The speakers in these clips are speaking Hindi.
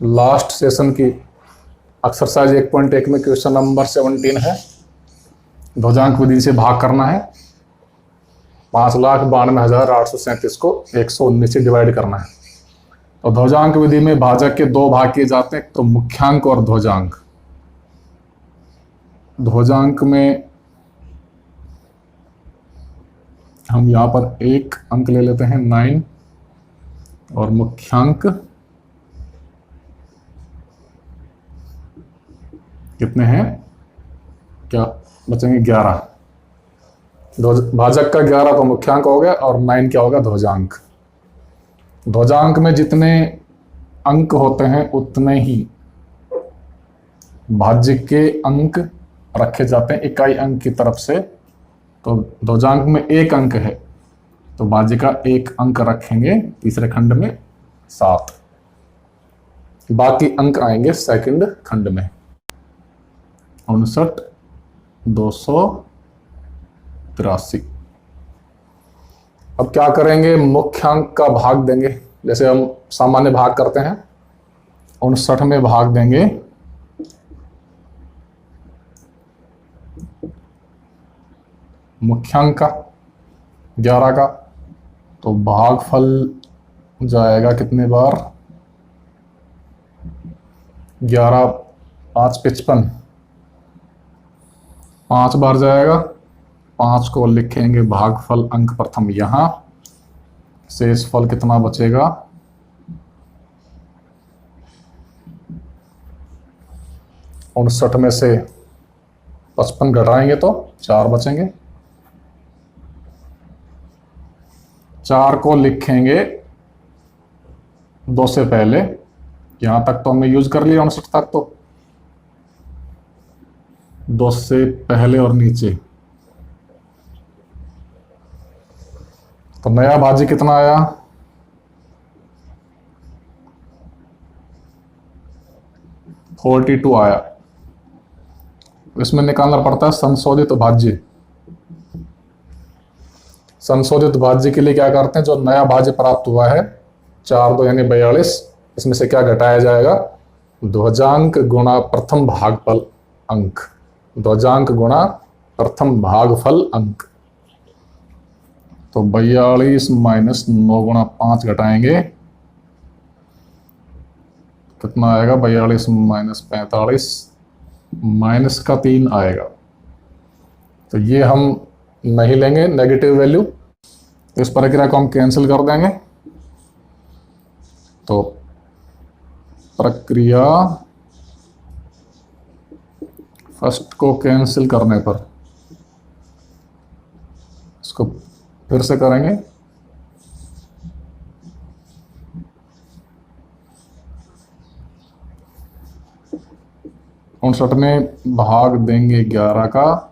लास्ट सेशन की एक्सरसाइज 1.1 में क्वेश्चन नंबर 17 है। ध्वजांक विधि से भाग करना है। 5,92,837 को 119 से डिवाइड करना है। तो ध्वजांक विधि में भाजक के दो भाग किए जाते हैं, तो मुख्यांक और ध्वजांक। ध्वजांक में हम यहां पर एक अंक ले लेते हैं 9, और मुख्यांक कितने हैं, क्या बचेंगे 11। भाजक का 11 तो मुख्यांक हो गया, और 9 क्या होगा, ध्वजांक। ध्वजांक में जितने अंक होते हैं उतने ही भाज्य के अंक रखे जाते हैं इकाई अंक की तरफ से। तो ध्वजांक में एक अंक है तो भाज्य का एक अंक रखेंगे तीसरे खंड में 7, बाकी अंक आएंगे सेकंड खंड में। 59,283। अब क्या करेंगे, मुख्यांक का भाग देंगे, जैसे हम सामान्य भाग करते हैं। 59 में भाग देंगे मुख्यांक का 11 का, तो भागफल जाएगा कितने बार, 11 5 55, 5 बार जाएगा। 5 को लिखेंगे भागफल अंक प्रथम यहां, शेष फल कितना बचेगा, 59 में से 55 घटाएंगे तो 4 बचेंगे। 4 को लिखेंगे 2 से पहले, यहां तक तो हमने यूज कर लिया 59 तक, तो 2 से पहले और नीचे। तो नया भाज्य कितना आया, 42 आया। इसमें निकालना पड़ता है संशोधित भाज्य। संशोधित भाज्य के लिए क्या करते हैं, जो नया भाज्य प्राप्त हुआ है 4 2 यानी 42, इसमें से क्या घटाया जाएगा, ध्वजांक गुणा प्रथम भागफल अंक। ध्वजांक गुणा प्रथम भागफल अंक। तो 42 माइनस 9 गुणा 5 घटाएंगे, कितना आएगा, 42 माइनस 45, माइनस का 3 आएगा। तो ये हम नहीं लेंगे नेगेटिव वैल्यू, इस प्रक्रिया को हम कैंसिल कर देंगे। तो प्रक्रिया फर्स्ट को कैंसिल करने पर, इसको फिर से करेंगे। उनसठ में भाग देंगे 11 का।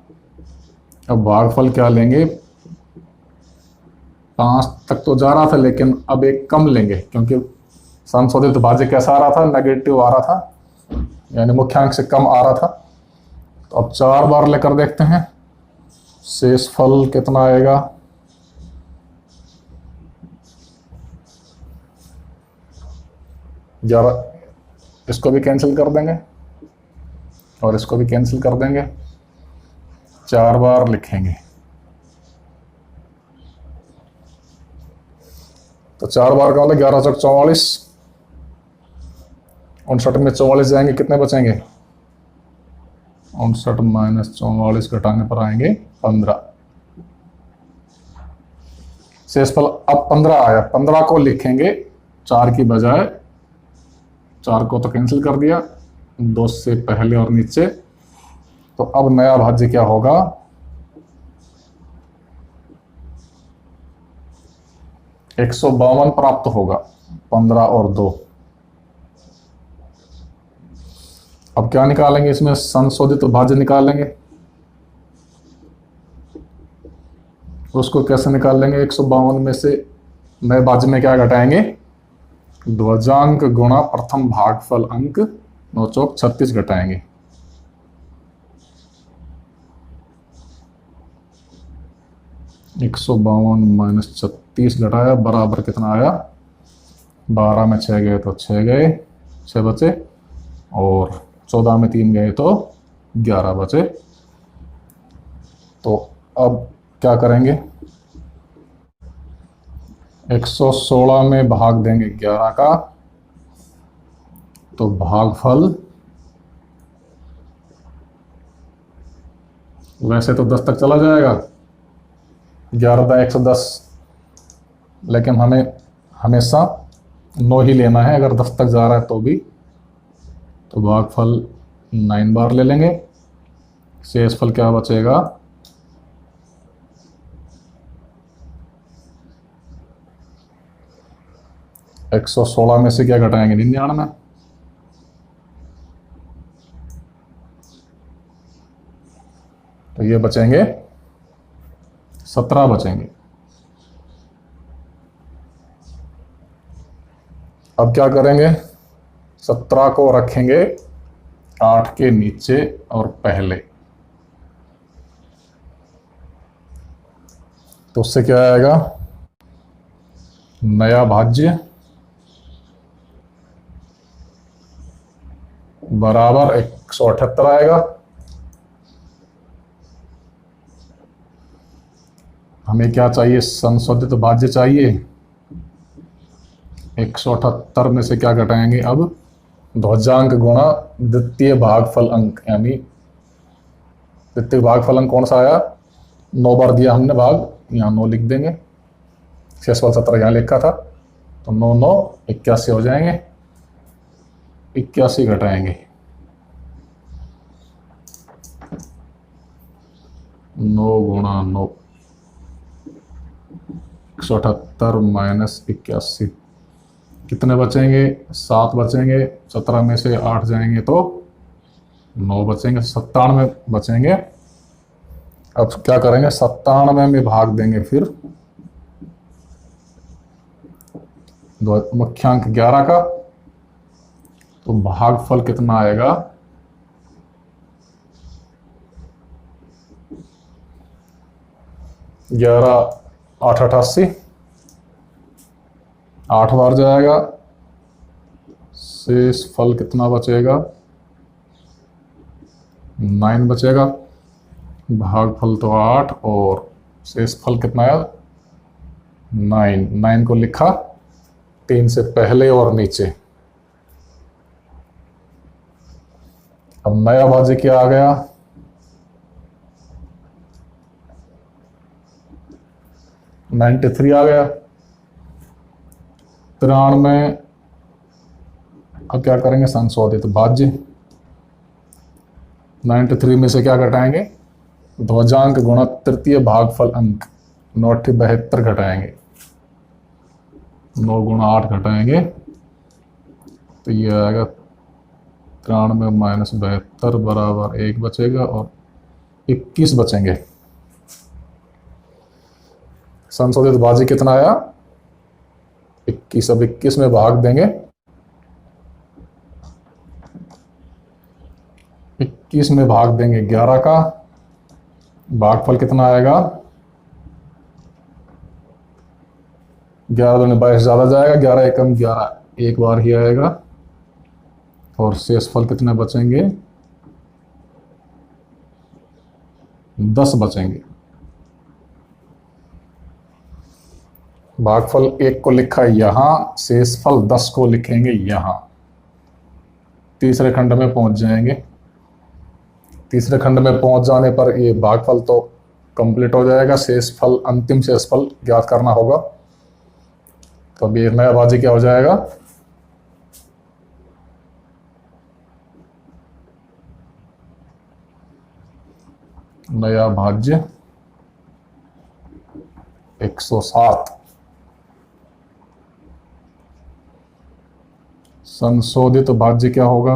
अब भागफल क्या लेंगे, 5 तक तो जा रहा था, लेकिन अब एक कम लेंगे, क्योंकि संशोधित भाज्य कैसा आ रहा था, नेगेटिव आ रहा था, यानी मुख्यांक से कम आ रहा था। तो अब 4 बार लेकर देखते हैं, शेष फल कितना आएगा, जरा इसको भी कैंसिल कर देंगे और इसको भी कैंसिल कर देंगे। 4 बार लिखेंगे, तो 4 बार का मतलब 11 चौक 44। 59 में 44 जाएंगे, कितने बचेंगे, 59 माइनस 44 घटाने पर आएंगे 15। शेषफल अब 15 आया, 15 को लिखेंगे 4 की बजाय, 4 को तो कैंसिल कर दिया, 2 से पहले और नीचे। तो अब नया भाज्य क्या होगा, 152 प्राप्त होगा, 15 और 2। अब क्या निकालेंगे, इसमें संशोधित भाज्य निकालेंगे। उसको कैसे निकाल लेंगे, 152 में से नए भाज्य में क्या घटाएंगे, ध्वजांक गुणा प्रथम भागफल अंक, 9 चौक 36 घटाएंगे। एक 152 माइनस 36 घटाया, बराबर कितना आया, 12 में 6 गए तो 6 गए, 6 बचे, और 14 में 3 गए तो 11 बचे। तो अब क्या करेंगे, 116 में भाग देंगे 11 का, तो भागफल वैसे तो 10 तक चला जाएगा, 11×110, लेकिन हमें हमेशा 9 ही लेना है अगर 10 तक जा रहा है तो भी। तो भागफल 9 बार ले लेंगे, शेषफल क्या बचेगा, 116 में से क्या घटाएंगे, 99, तो ये बचेंगे 17 बचेंगे। अब क्या करेंगे, 17 को रखेंगे 8 के नीचे और पहले, तो उससे क्या आएगा, नया भाज्य बराबर 178 आएगा। हमें क्या चाहिए, संशोधित भाज्य चाहिए। 178 में से क्या घटाएंगे, अब ध्वजांक गुणा द्वितीय भागफल अंक, यानी द्वितीय भागफल अंक कौन सा आया, 9 बार दिया हमने भाग, यहाँ 9 लिख देंगे, शेषफल 17 यहाँ लिखा था, तो 9 9 81 हो जाएंगे। 81 घटाएंगे, 9 गुणा 9, 178 माइनस 81, कितने बचेंगे, 7 बचेंगे। 17 में से 8 जाएंगे तो 9 बचेंगे, 97 बचेंगे। अब क्या करेंगे, 97 में भाग देंगे फिर मुख्यांक 11 का, तो भागफल कितना आएगा, 11 8 88, 8 बार जाएगा, शेष फल कितना बचेगा, 9 बचेगा। भागफल तो 8 और शेष फल कितना आया, 9। 9 को लिखा 3 से पहले और नीचे। अब नया भाज्य क्या आ गया, 93 आ गया। 93, अब क्या करेंगे, संशोधित भाज्य 93 में से क्या घटाएंगे, ध्वजांक गुणा तृतीय भागफल अंक, 9 72 घटाएंगे, 9 गुणा 8 घटाएंगे, तो ये आएगा 93 माइनस 72 बराबर 1 बचेगा और 21 बचेंगे। संशोधित भाज्य कितना आया, 21। अब 21 में भाग देंगे, 21 में भाग देंगे 11 का, भागफल कितना आएगा, 11 दूनी 22 ज़्यादा जाएगा, 11 एकम 11, एक बार ही आएगा, और शेषफल कितने बचेंगे, 10 बचेंगे। भागफल 1 को लिखा यहाँ, शेषफल 10 को लिखेंगे यहाँ। तीसरे खंड में पहुंच जाएंगे। तीसरे खंड में पहुंच जाने पर ये भागफल तो कंप्लीट हो जाएगा, शेषफल, अंतिम शेषफल ज्ञात करना होगा। तो अब ये नया भाज्य क्या हो जाएगा, नया भाज्य 107। संशोधित भाज्य क्या होगा,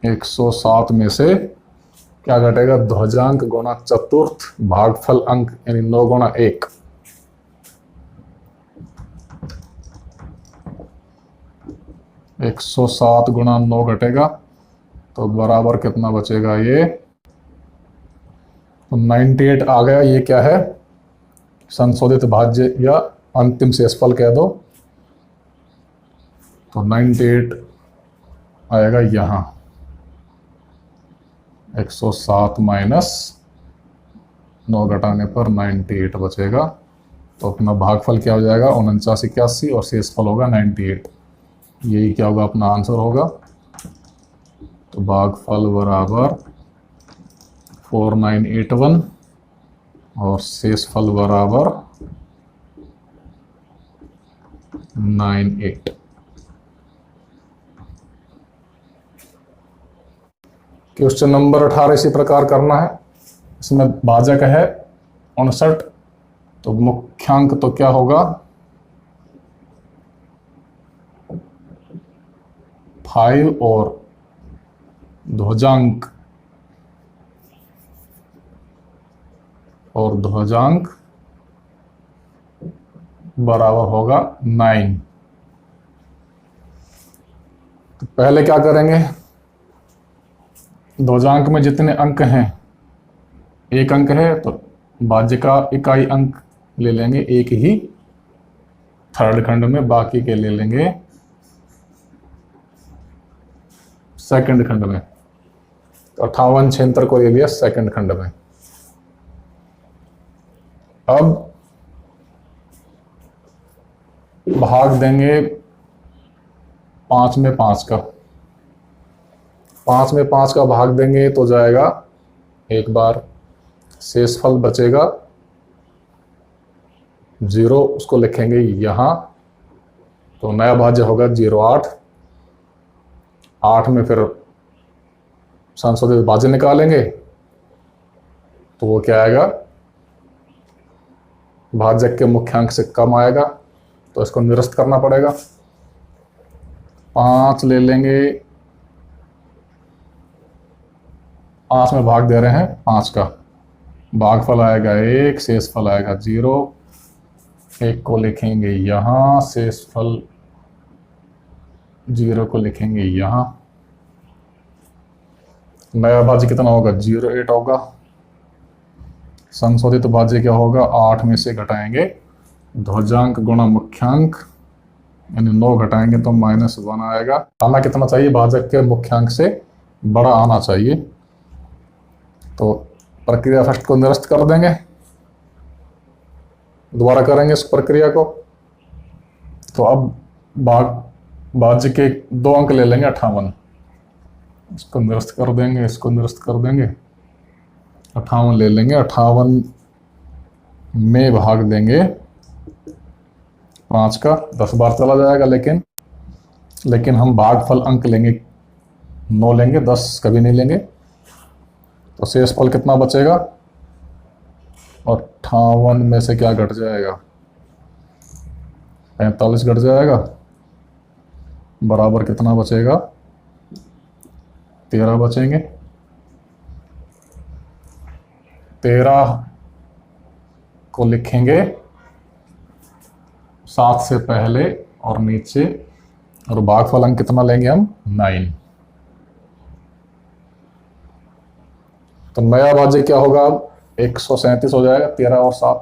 107 में से क्या घटेगा, ध्वजांक गुणा चतुर्थ भागफल अंक, यानी 9 गुणा 1। एक 107 गुणा 9 घटेगा, तो बराबर कितना बचेगा, ये 98 आ गया। ये क्या है, संशोधित भाज्य या अंतिम शेषफल कह दो। तो 98 आएगा यहाँ, 107 माइनस 9 घटाने पर 98 बचेगा। तो अपना भागफल क्या हो जाएगा, 49 और शेषफल होगा 98। यही क्या होगा, अपना आंसर होगा। तो भागफल बराबर 4981 और शेषफल बराबर 98। क्वेश्चन नंबर 18 इसी प्रकार करना है। इसमें भाजक है 59, तो मुख्यांक तो क्या होगा 5 और ध्वजांक बराबर होगा 9। तो पहले क्या करेंगे, ध्वजांक में जितने अंक हैं, एक अंक है तो भाज्य का इकाई अंक ले लेंगे एक ही थर्ड खंड में, बाकी के ले लेंगे सेकंड खंड में। तो 58 76 को ले लिया सेकंड खंड में। अब भाग देंगे 5 में 5 का, 5 में 5 का भाग देंगे तो जाएगा एक बार, शेषफल बचेगा 0, उसको लिखेंगे यहाँ। तो नया भाज्य होगा 08, 8 में फिर संशोधित भाज्य निकालेंगे तो वो क्या आएगा, भाजक के मुख्यांक से कम आएगा, तो इसको निरस्त करना पड़ेगा। 5 ले लेंगे, 5 में भाग दे रहे हैं 5 का, भागफल आएगा 1, शेषफल आएगा 0। 1 को लिखेंगे यहाँ, शेषफल 0 को लिखेंगे यहाँ। नया भाज्य कितना होगा, 08 होगा। संशोधित भाज्य क्या होगा, 8 में से घटाएंगे ध्वजांक गुणा मुख्यांक, यानी 9 घटाएंगे तो -1 आएगा। आना कितना चाहिए, भाजक के मुख्यांक से बड़ा आना चाहिए। तो प्रक्रिया फर्स्ट को निरस्त कर देंगे, दोबारा करेंगे इस प्रक्रिया को। तो अब भाज्य के 2 अंक ले लेंगे 58, इसको निरस्त कर देंगे, इसको निरस्त कर देंगे, 58 ले लेंगे। 58 में भाग देंगे 5 का, 10 बार चला जाएगा, लेकिन हम भागफल अंक लेंगे 9 लेंगे, 10 कभी नहीं लेंगे। तो शेषफल कितना बचेगा, 58 में से क्या घट जाएगा, 45 घट जाएगा, बराबर कितना बचेगा, 13 बचेंगे। 13 को लिखेंगे 7 से पहले और नीचे, और भागफल अंक कितना लेंगे हम, 9। तो नया भाज्य क्या होगा, 137 हो जाएगा, 13 और 7।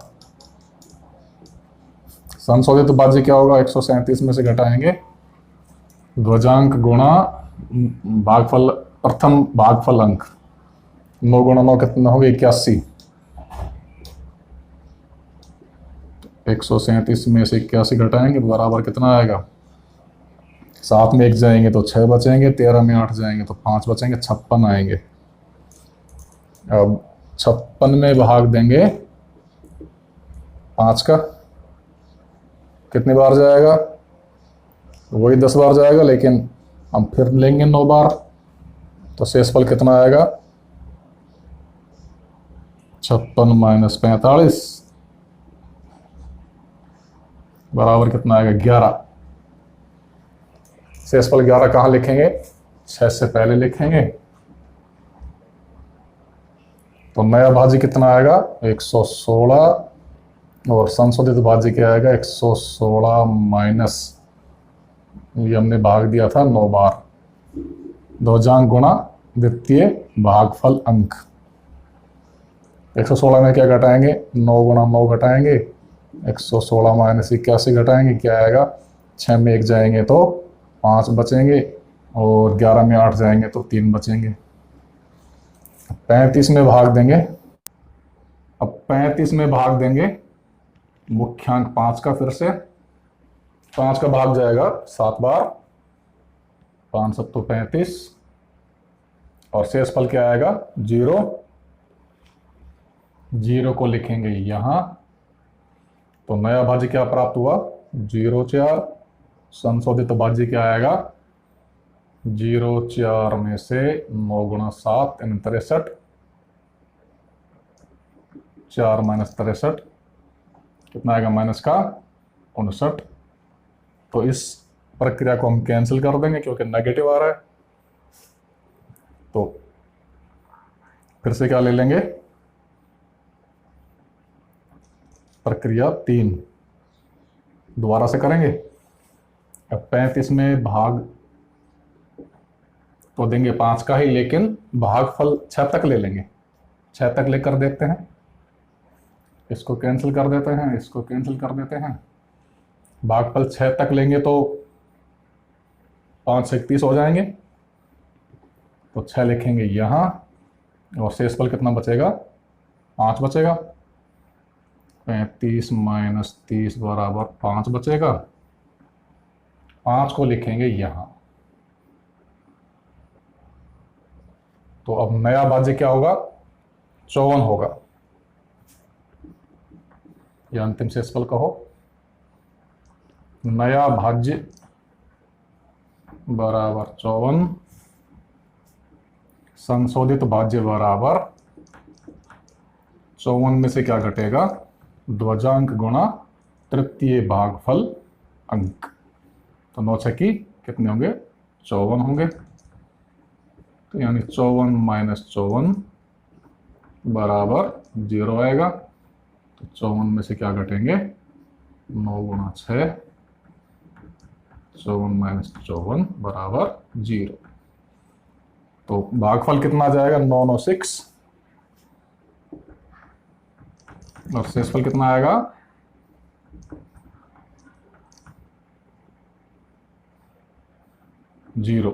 संशोधित भाज्य क्या होगा, 137 में से घटाएंगे ध्वजांक गुणा भागफल, प्रथम भागफल अंक, 9 गुणा 9 कितना होगा, 81। 137 में से 81 घटाएंगे बराबर कितना आएगा, 7 में 1 जाएंगे तो 6 बचेंगे, 13 में 8 जाएंगे तो 5 बचेंगे, 56 आएंगे। अब 56 में भाग देंगे 5 का, कितनी बार जाएगा, वही 10 बार जाएगा, लेकिन हम फिर लेंगे 9 बार। तो शेषफल कितना आएगा, 56 माइनस 45 बराबर कितना आएगा, 11। शेषफल 11 कहाँ लिखेंगे, 6 से पहले लिखेंगे। तो नया भाज्य कितना आएगा, 116, और संशोधित भाज्य क्या आएगा, 116 माइनस, ये हमने भाग दिया था 9 बार, ध्वजांक गुणा द्वितीय भागफल अंक। 116 में क्या घटाएंगे, 9 गुणा 9 घटाएंगे, 116 माइनस 81 घटाएंगे, क्या आएगा, 6 में 1 जाएंगे तो 5 बचेंगे और 11 में 8 जाएंगे तो 3 बचेंगे। 35 में भाग देंगे। अब 35 में भाग देंगे मुख्यांक 5 का, फिर से 5 का भाग जाएगा 7 बार, 5 सत्तू 35 और शेषफल क्या आएगा 0। 0 को लिखेंगे यहां, तो नया भाज्य क्या प्राप्त हुआ 0,4। संशोधित भाज्य क्या आएगा 0,4 में से 9 गुणा 7 यानी 63, 4 माइनस 63 कितना आएगा माइनस का 59। तो इस प्रक्रिया को हम कैंसिल कर देंगे क्योंकि नेगेटिव आ रहा है। तो फिर से क्या ले लेंगे प्रक्रिया 3 दोबारा से करेंगे। अब 35 में भाग तो देंगे 5 का ही, लेकिन भागफल 6 तक ले लेंगे। 6 तक लेकर देखते हैं, इसको कैंसिल कर देते हैं, इसको कैंसिल कर देते हैं। भागफल 6 तक लेंगे तो 5 से 31 हो जाएंगे, तो 6 लिखेंगे यहां और शेषफल कितना बचेगा 5 बचेगा। 35 माइनस 30 बराबर 5 बचेगा। 5 को लिखेंगे यहां। तो अब नया भाज्य क्या होगा 54 होगा, या अंतिम शेषफल कहो। नया भाज्य बराबर 54, संशोधित भाज्य बराबर 54 में से क्या घटेगा ध्वजांक गुणा तृतीय भागफल अंक। तो 9 छक्की कितने होंगे 54 होंगे। तो यानी 54 माइनस 54 बराबर 0 आएगा। तो 54 में से क्या घटेंगे 9 गुणा 6, 54 माइनस 54 बराबर 0। तो भागफल कितना आ जाएगा 996 और शेषफल कितना आएगा 0।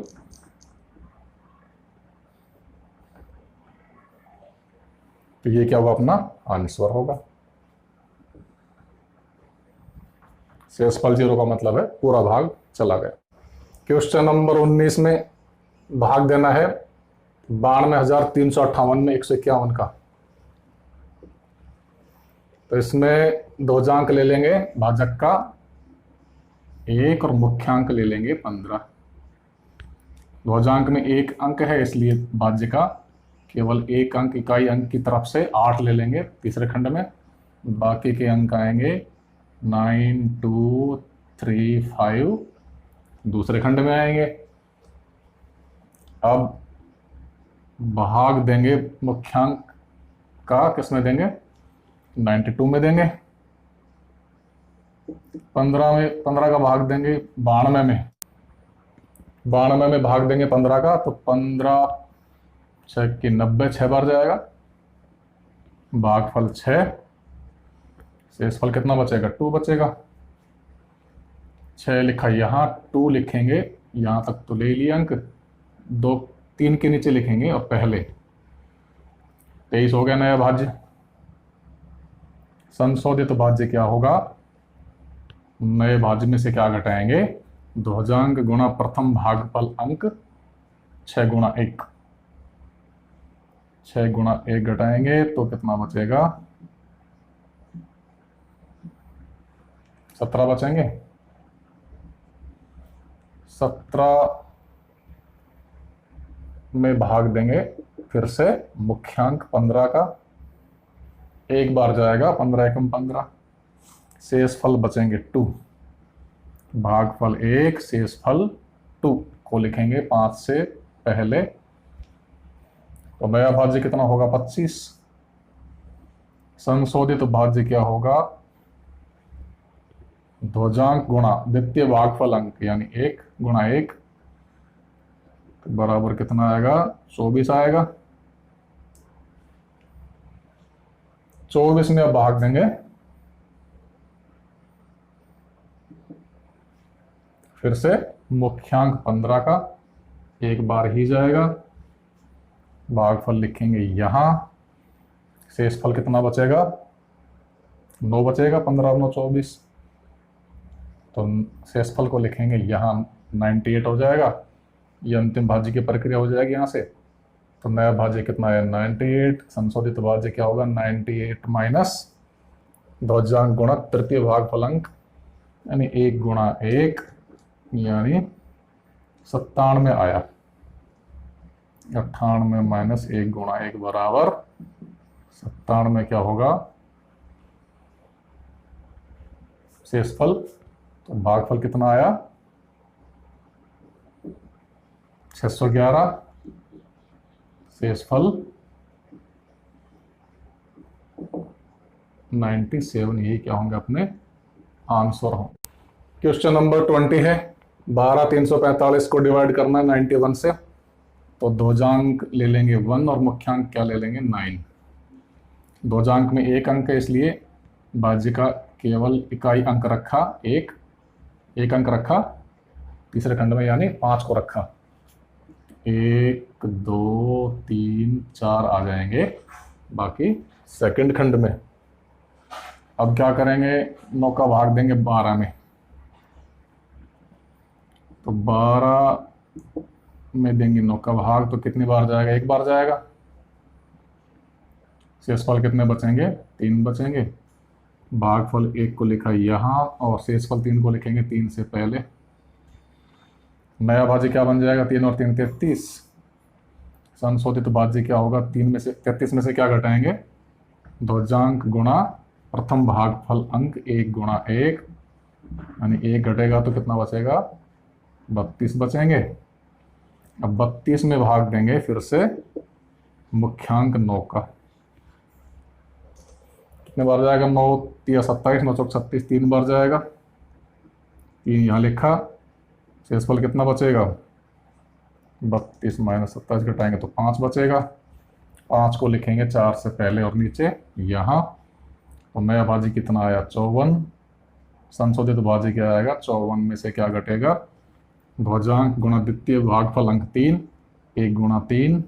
तो ये क्या होगा अपना आंसर होगा। शेषफल 0 का मतलब है पूरा भाग चला गया। क्वेश्चन नंबर 19 में भाग देना है 92,358 में 151 का। तो इसमें ध्वजांक ले लेंगे भाजक का 1 और मुख्यांक ले लेंगे 15। ध्वजांक में 1 अंक है इसलिए भाज्य का केवल 1 अंक इकाई अंक की तरफ से 8 ले लेंगे तीसरे खंड में। बाकी के अंक आएंगे 9, 2, 3, 5 दूसरे खंड में आएंगे। अब भाग देंगे मुख्यांक का किसमें देंगे 92 में देंगे। 15 का भाग देंगे 92 में। 92 में भाग देंगे 15 का, तो 15 6 की 90 6 बार जाएगा। भागफल 6, शेषफल कितना बचेगा 2 बचेगा। 6 लिखा यहां, 2 लिखेंगे यहां तक तो ले लिए अंक, 2 3 के नीचे लिखेंगे और पहले 23 हो गया नया भाज्य। संशोधित भाज्य क्या होगा नए भाज्य में से क्या घटाएंगे ध्वजांक गुणा प्रथम भागफल अंक 6 गुणा 1। 6 गुणा 1 घटाएंगे तो कितना बचेगा 17 बचेंगे। 17 में भाग देंगे फिर से मुख्यांक 15 का, एक बार जाएगा 15 एकम 15। शेषफल बचेंगे 2। भागफल 1 शेषफल 2 को लिखेंगे 5 से पहले। तो नया भाज्य कितना होगा 25। संशोधित भाज्य क्या होगा ध्वजांक गुणा द्वितीय भागफल अंक यानी 1 गुणा 1 तो बराबर कितना आएगा 24 आएगा। 24 में अब भाग देंगे फिर से मुख्यांक 15 का एक बार ही जाएगा, भागफल लिखेंगे यहां, शेषफल कितना बचेगा, 9 बचेगा, 15 और 9 24, तो शेषफल को लिखेंगे यहाँ 98 हो जाएगा। ये अंतिम भाज्य की प्रक्रिया हो जाएगी यहाँ से। तो नया भाज्य कितना है 98, संशोधित भाज्य क्या होगा 98 माइनस ध्वजांक गुणा तृतीय भागफलांक यानी 1 गुणा 1 यानी 97 आया। 98 माइनस 1 गुणा 1 बराबर 97 क्या होगा शेषफल। तो भागफल कितना आया 611, शेषफल 97, यही क्या होंगे अपने आंसर हो। क्वेश्चन नंबर 20 है 12345 को डिवाइड करना है 91 से, तो ध्वजांक ले लेंगे 1 और मुख्यांक क्या ले लेंगे 9। ध्वजांक में एक अंक है इसलिए भाज्य का केवल इकाई अंक रखा, एक अंक रखा तीसरे खंड में यानी 5 को रखा, 1 2 3 4 आ जाएंगे बाकी सेकंड खंड में। अब क्या करेंगे 9 का भाग देंगे 12 में, तो 12 में देंगे 9 का भाग तो कितनी बार जाएगा, एक बार जाएगा। शेषफल कितने बचेंगे 3 बचेंगे, भागफल 1 को लिखा यहाँ और शेषफल 3 को लिखेंगे 3 से पहले। नया भाज्य क्या बन जाएगा 3 और 3 33, संशोधित भाज्य क्या होगा 3 में से 33 में से क्या घटाएंगे ध्वजांक गुणा प्रथम भागफल अंक 1 गुणा 1 यानी 1 घटेगा तो कितना बचेगा 32 बचेंगे। अब 32 में भाग देंगे फिर से मुख्यांक 9 का, कितने बार जाएगा 9 3 27, 9 चौक 36, 3 बार जाएगा, 3 यहाँ लिखा। शेषफल कितना बचेगा 32 माइनस 27 घटाएंगे तो 5 बचेगा, 5 को लिखेंगे 4 से पहले और नीचे यहाँ। तो नया भाज्य कितना आया 54, संशोधित भाज्य क्या आएगा 54 में से क्या घटेगा ध्वजांक गुणा द्वितीय भागफल अंक 3, 1 गुणा 3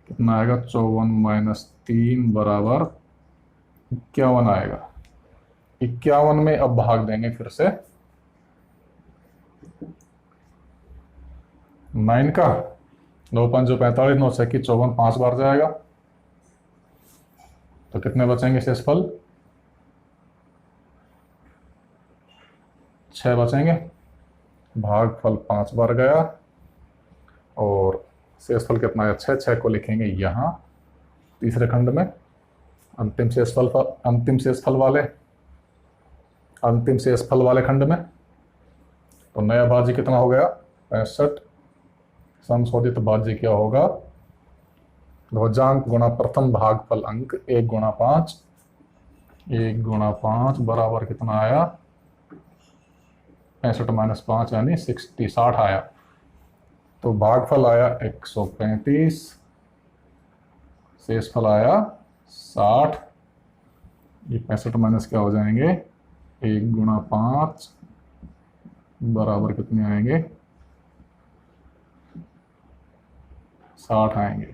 कितना आएगा 54 माइनस 3 बराबर 51 आएगा। 51 में अब भाग देंगे फिर से 9 का, 9 5 45, 9 6 54, 5 बार जाएगा तो कितने बचेंगे शेषफल 6 बचेंगे, भागफल 5 बार गया और शेषफल कितना है 6, 6 को लिखेंगे यहाँ तीसरे खंड में। अंतिम शेषफल वाले खंड में। तो नया भाज्य कितना हो गया 65, संशोधित भाज्य क्या होगा ध्वजांक गुणा प्रथम भागफल अंक 1 गुणा 5, 1 गुणा 5 बराबर कितना आया 65 माइनस 5 यानी 60 आया। तो भागफल आया 135, शेषफल आया 60। ये 65 माइनस क्या हो जाएंगे 1 गुणा 5 बराबर कितने आएंगे 60 आएंगे।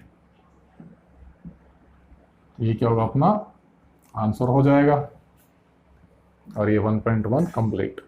ये क्या होगा अपना आंसर हो जाएगा और ये 1.1 कंप्लीट।